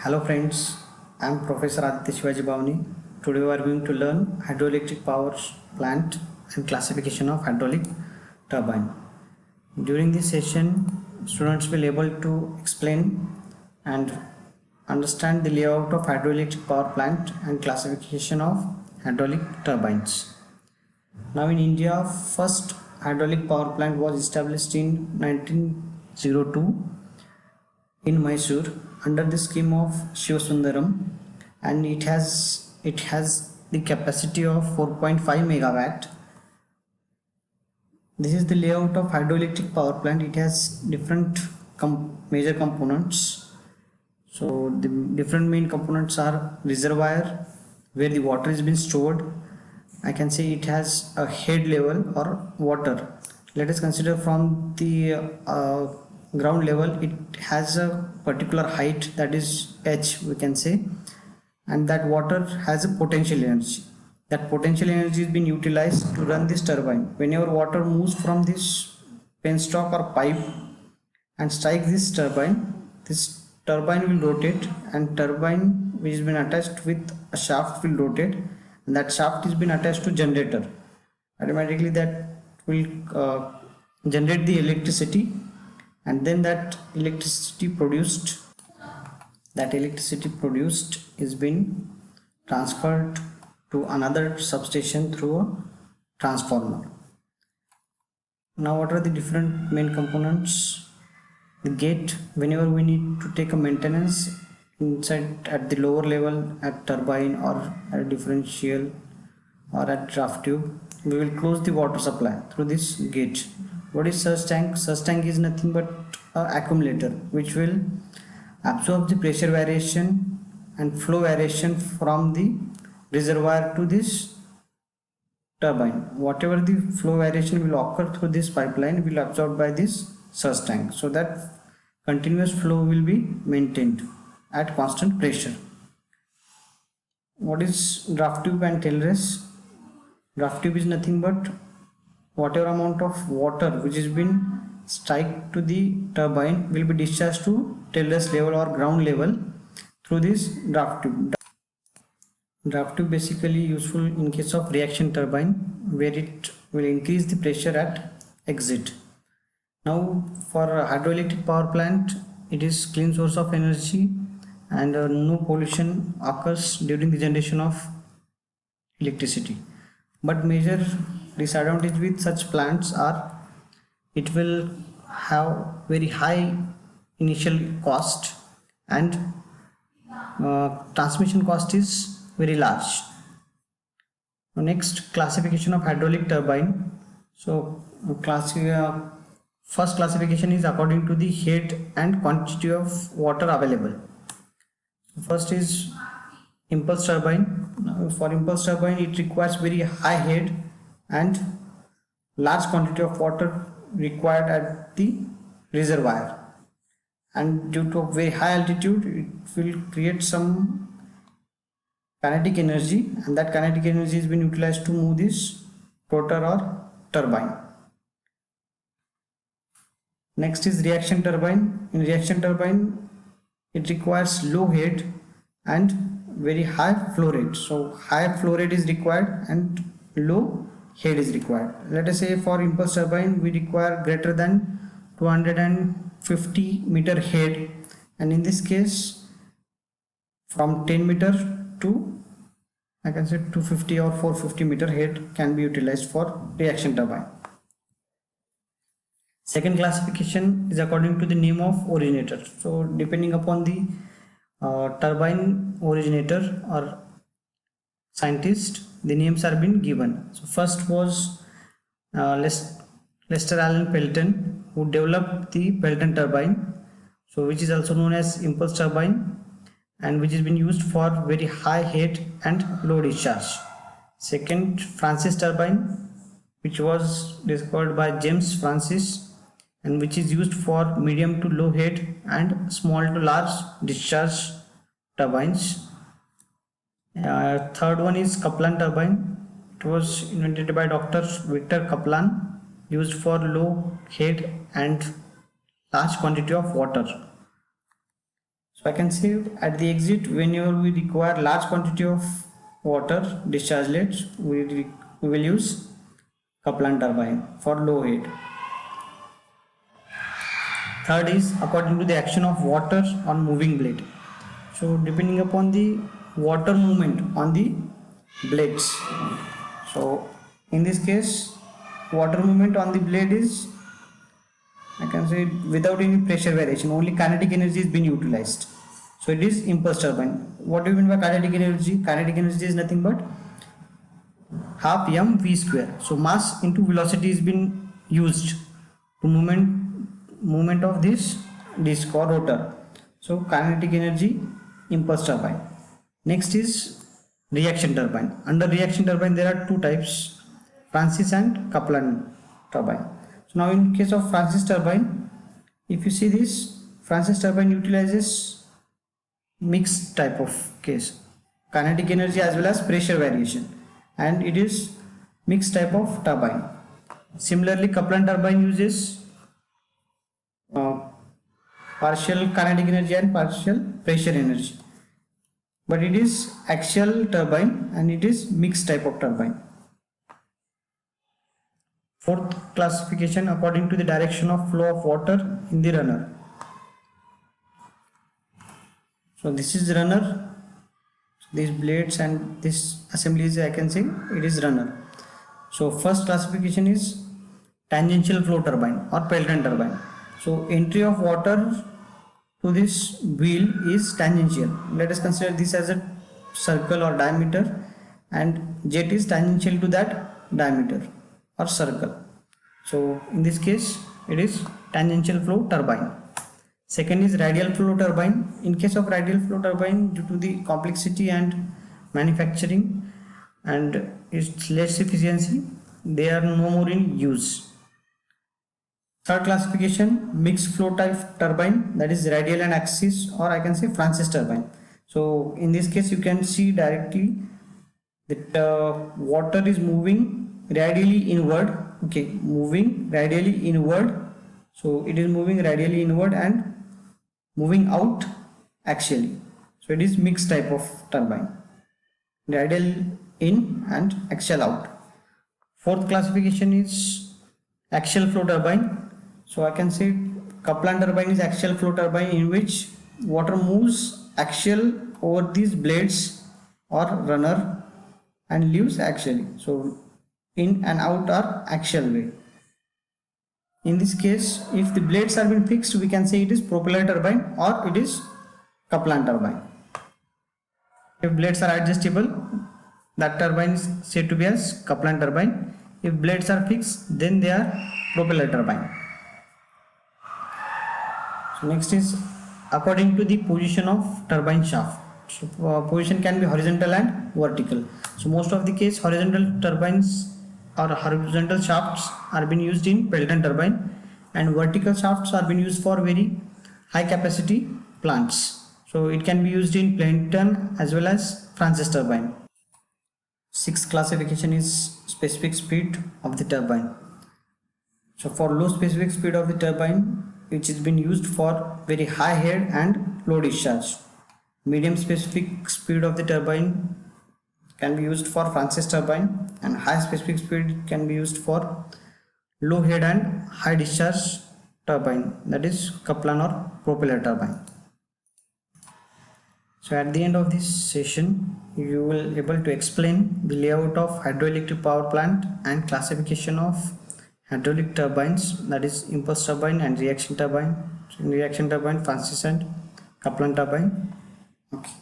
Hello friends, I am Professor Aditya Shivaji Bhavani. Today we are going to learn hydroelectric power plant and classification of hydraulic turbine. During this session, students will able to explain and understand the layout of hydroelectric power plant and classification of hydraulic turbines. Now in India, first hydraulic power plant was established in 1902 in Mysore under the scheme of Shivasundaram, and it has the capacity of 4.5 megawatt. This is the layout of hydroelectric power plant. It has different major components. So the different main components are reservoir where the water is being stored. I can say it has a head level or water. Let us consider from the ground level. It has a particular height, that is h we can say, and that water has a potential energy. That potential energy is being utilized to run this turbine. Whenever water moves from this penstock or pipe and strike this turbine will rotate, and turbine which has been attached with a shaft will rotate, and that shaft is been attached to generator. Automatically that will generate the electricity, and then that electricity produced is been transferred to another substation through a transformer. Now what are the different main components? The gate, whenever we need to take a maintenance inside at the lower level at turbine or at a differential or at draft tube, we will close the water supply through this gate. What is surge tank? Surge tank is nothing but an accumulator which will absorb the pressure variation and flow variation from the reservoir to this turbine. Whatever the flow variation will occur through this pipeline will be absorbed by this surge tank, so that continuous flow will be maintained at constant pressure. What is draft tube and tail race? Draft tube is nothing but whatever amount of water which has been strike to the turbine will be discharged to tail race level or ground level through this draft tube. Draft tube basically useful in case of reaction turbine where it will increase the pressure at exit. Now for hydroelectric power plant, it is clean source of energy and no pollution occurs during the generation of electricity. But major disadvantage with such plants are it will have very high initial cost, and transmission cost is very large. Next, classification of hydraulic turbine. So first classification is according to the head and quantity of water available. First is impulse turbine. Now, for impulse turbine it requires very high head and large quantity of water required at the reservoir, and due to very high altitude it will create some kinetic energy, and that kinetic energy is being utilized to move this rotor or turbine. Next is reaction turbine. In reaction turbine it requires low head and very high flow rate. So high flow rate is required and low head is required. Let us say for impulse turbine we require greater than 250 meter head, and in this case from 10 meter to I can say 250 or 450 meter head can be utilized for reaction turbine. Second classification is according to the name of originator. So depending upon the turbine originator or scientist, the names are been given. So first was Lester Allen Pelton, who developed the Pelton turbine, so which is also known as impulse turbine, and which has been used for very high head and low discharge. Second, Francis turbine, which was discovered by James Francis, and which is used for medium to low head and small to large discharge turbines. Third one is Kaplan turbine. It was invented by Dr. Victor Kaplan, used for low head and large quantity of water. So I can say at the exit, whenever we require large quantity of water discharge, we will use Kaplan turbine for low head. Third is according to the action of water on moving blade. So depending upon the water movement on the blades. So in this case, water movement on the blade is, I can say, without any pressure variation, only kinetic energy is being utilized. So it is impulse turbine. What do you mean by kinetic energy? Kinetic energy is nothing but half mv square. So mass into velocity is being used to movement of this disc or rotor. So kinetic energy, impulse turbine. Next is reaction turbine. Under reaction turbine there are two types, Francis and Kaplan turbine. So now in case of Francis turbine, if you see this, Francis turbine utilizes mixed type of case, kinetic energy as well as pressure variation, and it is mixed type of turbine. Similarly, Kaplan turbine uses partial kinetic energy and partial pressure energy, but it is axial turbine and it is mixed type of turbine. Fourth classification according to the direction of flow of water in the runner. So this is runner, these blades and this assembly is, I can say, it is runner. So first classification is tangential flow turbine or Pelton turbine. So entry of water to this wheel is tangential. Let us consider this as a circle or diameter, and jet is tangential to that diameter or circle. So in this case it is tangential flow turbine. Second is radial flow turbine. In case of radial flow turbine, due to the complexity and manufacturing and its less efficiency, they are no more in use. Third classification, mixed flow type turbine, that is radial and axis, or I can say Francis turbine. So in this case you can see directly that water is moving radially inward, okay, moving radially inward. So it is moving radially inward and moving out axially. So it is mixed type of turbine, radial in and axial out. Fourth classification is axial flow turbine. So I can say Kaplan turbine is axial flow turbine in which water moves axial over these blades or runner and leaves axially. So in and out are axial way. In this case, if the blades are being fixed, we can say it is propeller turbine or it is Kaplan turbine. If blades are adjustable, that turbine is said to be as Kaplan turbine. If blades are fixed, then they are propeller turbine. So next is according to the position of turbine shaft. So position can be horizontal and vertical. So most of the case horizontal turbines or horizontal shafts are being used in Pelton turbine, and vertical shafts are being used for very high capacity plants. So it can be used in Pelton as well as Francis turbine. Sixth classification is specific speed of the turbine. So for low specific speed of the turbine, which is been used for very high head and low discharge. Medium specific speed of the turbine can be used for Francis turbine, and high specific speed can be used for low head and high discharge turbine, that is Kaplan or propeller turbine. So at the end of this session you will able to explain the layout of hydroelectric power plant and classification of hydraulic turbines, that is impulse turbine and reaction turbine. So in reaction turbine, Francis and Kaplan turbine. Okay.